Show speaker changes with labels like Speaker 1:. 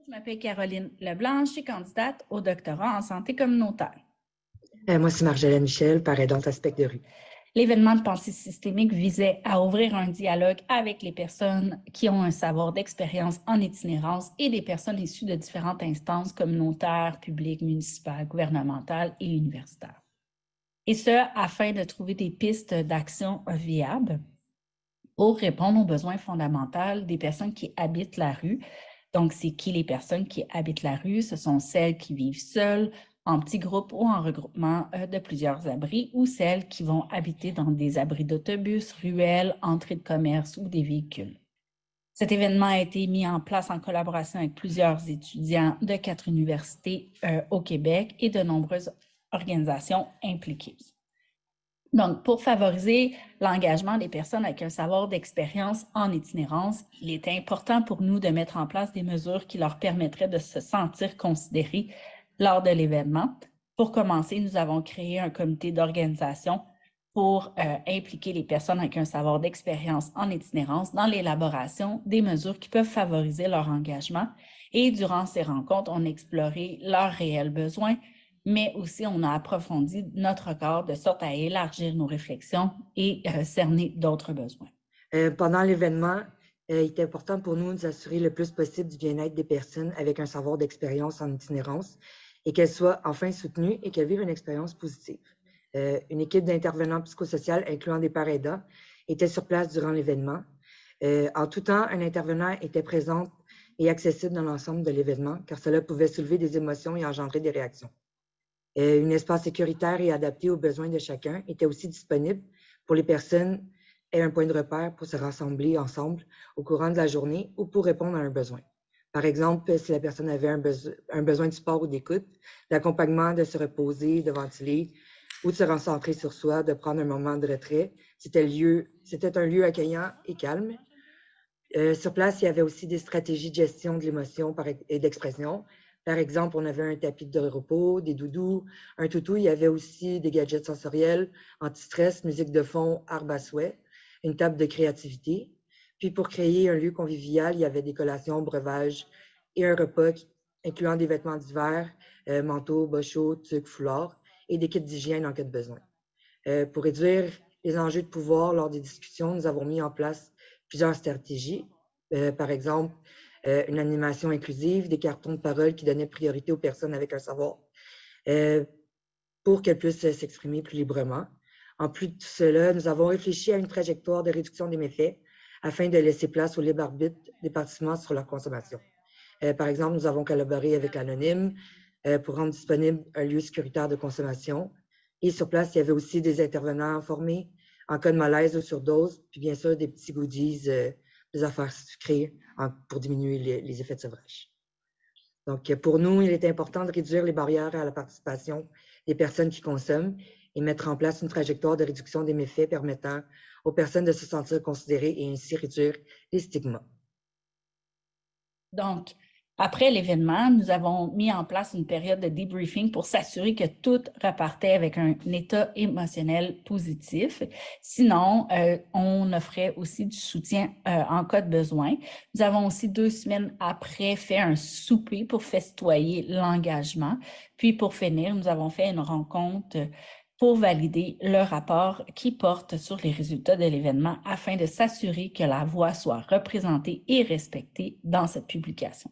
Speaker 1: Je m'appelle Caroline Leblanc, je suis candidate au doctorat en santé communautaire.
Speaker 2: Moi, c'est Marjolaine Michel, par aidante aspect de rue.
Speaker 1: L'événement de pensée systémique visait à ouvrir un dialogue avec les personnes qui ont un savoir d'expérience en itinérance et des personnes issues de différentes instances communautaires, publiques, municipales, gouvernementales et universitaires. Et ce, afin de trouver des pistes d'action viables pour répondre aux besoins fondamentaux des personnes qui habitent la rue. Donc, c'est qui les personnes qui habitent la rue? Ce sont celles qui vivent seules, en petits groupes ou en regroupement de plusieurs abris, ou celles qui vont habiter dans des abris d'autobus, ruelles, entrées de commerce ou des véhicules. Cet événement a été mis en place en collaboration avec plusieurs étudiants de 4 universités au Québec et de nombreuses organisations impliquées. Donc, pour favoriser l'engagement des personnes avec un savoir d'expérience en itinérance, il est important pour nous de mettre en place des mesures qui leur permettraient de se sentir considérés lors de l'événement. Pour commencer, nous avons créé un comité d'organisation pour impliquer les personnes avec un savoir d'expérience en itinérance dans l'élaboration des mesures qui peuvent favoriser leur engagement. Et durant ces rencontres, on a exploré leurs réels besoins, mais aussi on a approfondi notre corps de sorte à élargir nos réflexions et cerner d'autres besoins.
Speaker 2: Pendant l'événement, il est important pour nous de nous assurer le plus possible du bien-être des personnes avec un savoir d'expérience en itinérance et qu'elles soient enfin soutenues et qu'elles vivent une expérience positive. Une équipe d'intervenants psychosociaux, incluant des parents aidants, était sur place durant l'événement. En tout temps, un intervenant était présent et accessible dans l'ensemble de l'événement, car cela pouvait soulever des émotions et engendrer des réactions. Un espace sécuritaire et adapté aux besoins de chacun était aussi disponible pour les personnes et un point de repère pour se rassembler ensemble au courant de la journée ou pour répondre à un besoin. Par exemple, si la personne avait un besoin de support ou d'écoute, d'accompagnement, de se reposer, de ventiler ou de se recentrer sur soi, de prendre un moment de retrait, c'était un lieu accueillant et calme. Sur place, il y avait aussi des stratégies de gestion de l'émotion et d'expression. Par exemple, on avait un tapis de repos, des doudous, un toutou. Il y avait aussi des gadgets sensoriels, anti-stress, musique de fond, arbre à souhait, une table de créativité. Puis pour créer un lieu convivial, il y avait des collations, breuvages et un repas incluant des vêtements d'hiver, manteaux, bas chauds, tuques, foulards et des kits d'hygiène en cas de besoin. Pour réduire les enjeux de pouvoir lors des discussions, nous avons mis en place plusieurs stratégies. Par exemple, une animation inclusive, des cartons de parole qui donnaient priorité aux personnes avec un savoir pour qu'elles puissent s'exprimer plus librement. En plus de cela, nous avons réfléchi à une trajectoire de réduction des méfaits afin de laisser place au libre arbitre des participants sur leur consommation. Par exemple, nous avons collaboré avec Anonyme pour rendre disponible un lieu sécuritaire de consommation. Et sur place, il y avait aussi des intervenants formés en cas de malaise ou surdose, puis bien sûr des petits goodies, des affaires sucrées pour diminuer les effets de sevrage. Donc, pour nous, il est important de réduire les barrières à la participation des personnes qui consomment et mettre en place une trajectoire de réduction des méfaits permettant aux personnes de se sentir considérées et ainsi réduire les stigmas.
Speaker 1: Donc, après l'événement, nous avons mis en place une période de debriefing pour s'assurer que tout repartait avec un état émotionnel positif. Sinon, on offrait aussi du soutien en cas de besoin. Nous avons aussi 2 semaines après fait un souper pour festoyer l'engagement. Puis pour finir, nous avons fait une rencontre pour valider le rapport qui porte sur les résultats de l'événement afin de s'assurer que la voix soit représentée et respectée dans cette publication.